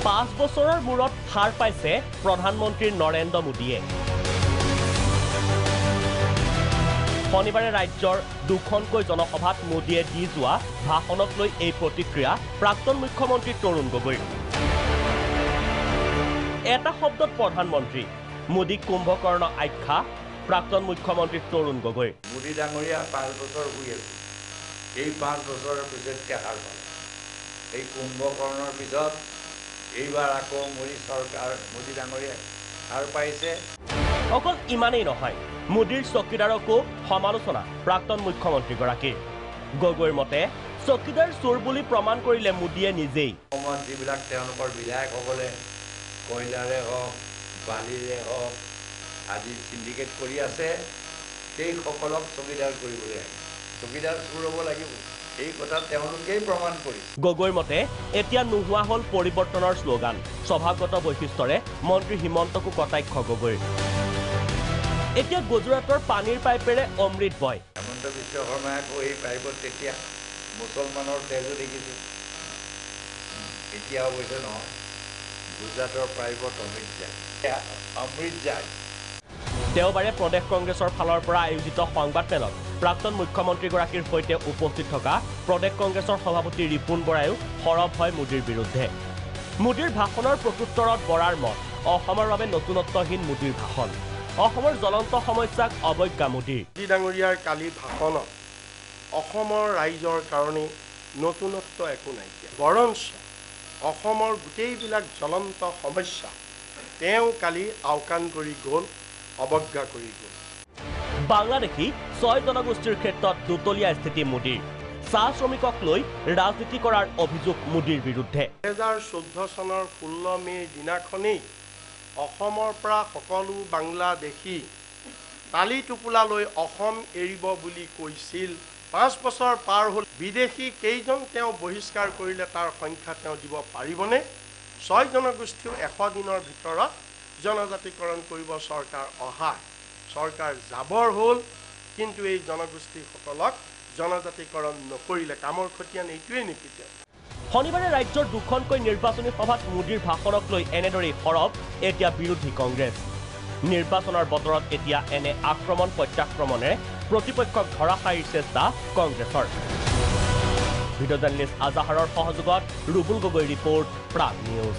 5 বছৰৰ মূৰত হাৰ পাইছে প্ৰধানমন্ত্ৰী নৰেন্দ্ৰ মোদীয়ে। শনিবাৰে ৰাজ্যৰ দুখনকৈ জনসভাত মোদীয়ে দি যোৱা ভাষণক লৈ এই প্ৰতিক্ৰিয়া প্ৰাক্তন মুখ্যমন্ত্ৰী তৰুণ গগৈৰ। এটা শব্দত প্ৰধানমন্ত্ৰী, মোদীক কুম্ভকৰ্ণ আখ্যা প্ৰাক্তন মুখ্যমন্ত্ৰী তৰুণ গগৈ। মোদী ডাঙৰীয়া 5 বছৰ শুই আছে, এই 5 বছৰৰ পিছত হাৰ পালে। এই কুম্ভকৰ্ণৰ পিছত এইবাৰ আকৌ মোদী ডাঙৰীয়াই হাৰ পাইছে। অকল ইমানেই নহয়, মোদীৰ চকীদাৰকো সমালোচনা প্ৰাক্তন মুখ্যমন্ত্ৰীগৰাকীৰ। গগৈৰ মতে চকীদাৰ চোৰ বুলি প্ৰমাণ কৰিলে মোদীয়ে নিজেই। অসমত যিবিলাক তেওঁলোকৰ বিধায়কসকলে কয়লাৰে হওক বালিৰে হওক আদি চিণ্ডিকেট কৰি আছে, সেইসকলক চকীদাৰ কৰিবলৈ আহে। চকীদাৰ চোৰ হ'ব লাগিব, এই কথা তেওঁলোকেই প্ৰমাণ কৰিছে। গগৈৰ মতে এতিয়া নোহোৱা হ'ল পৰিৱৰ্তনৰ শ্লোগান। স্বভাৱগত বৈশিষ্ট্যৰে মন্ত্ৰী হিমন্তকো কটাক্ষ গগৈৰ। এতিয়া গুজৰাটৰ পানীৰ পাইপেৰে অমৃত বয়। হিমন্ত বিশ্ব শৰ্মাই আকৌ এই পাইপত তেতিয়া মুছলমানৰ তেজো দেখিছিল। এতিয়া অৱশ্যে নহয়, গুজৰাটৰ পাইপত অমৃত যায়। দেওবাৰে প্ৰদেশ কংগ্ৰেছৰ ফালৰ পৰা আয়োজিত সংবাদমেলত প্ৰাক্তন মুখ্যমন্ত্ৰীগৰাকীৰ সৈতে উপস্থিত থকা প্ৰদেশ কংগ্ৰেছৰ সভাপতি ৰিপুণ বৰায়ো সৰব হয় মোদীৰ বিৰুদ্ধে। মোদীৰ ভাষণৰ প্ৰত্যুত্তৰত বৰাৰ মত, অসমৰ বাবে নতুনত্বহীন মোদীৰ ভাষণ। অসমৰ জ্বলন্ত সমস্যাক অৱজ্ঞা মোদীৰ। মোদী ডাঙৰীয়াৰ কালি ভাষণত অসমৰ ৰাইজৰ কাৰণে নতুনত্ব একো নাইকিয়া, বৰঞ্চ অসমৰ গোটেইবিলাক জ্বলন্ত সমস্যা তেওঁ কালি আওকাণ কৰি গ'ল, অৱজ্ঞা কৰি গ'ল। বাংলাদেশী 6 জনগোষ্ঠীৰ ক্ষেত্ৰত দুতলীয়া স্থিতি মোদীৰ। চাহ শ্ৰমিকক লৈ ৰাজনীতি কৰাৰ অভিযোগ মোদীৰ বিৰুদ্ধে। 2014 চনৰ 16 মে'ৰ দিনাখনেই অসমৰ পৰা সকলো বাংলাদেশী তালি টোপোলা লৈ অসম এৰিব বুলি কৈছিল। 5 বছৰ পাৰ হ'ল, বিদেশী কেইজন তেওঁ বহিষ্কাৰ কৰিলে তাৰ সংখ্যা তেওঁ দিব পাৰিবনে? 6 জনগোষ্ঠীও 100 দিনৰ ভিতৰত জনজাতিকৰণ কৰিব চৰকাৰ অহা। চৰকাৰ যাবৰ হ'ল, কিন্তু এই জনগোষ্ঠীসকলক জনজাতিকৰণ নকৰিলে। কামৰ খতিয়ান এইটোৱেই নেকি? শনিবাৰে ৰাজ্যৰ দুখনকৈ নিৰ্বাচনী সভাত মোদীৰ ভাষণক লৈ এনেদৰেই সৰব এতিয়া বিৰোধী কংগ্ৰেছ। নিৰ্বাচনৰ বতৰত এতিয়া এনে আক্ৰমণ প্ৰত্যাক্ৰমণে প্ৰতিপক্ষক ধৰাশায়ীৰ চেষ্টা কংগ্ৰেছৰ। ভিডিঅ' জাৰ্নেলিষ্ট আজাহাৰৰ সহযোগত ৰুবুল গগৈ ৰিপৰ্ট, প্ৰাগ নিউজ।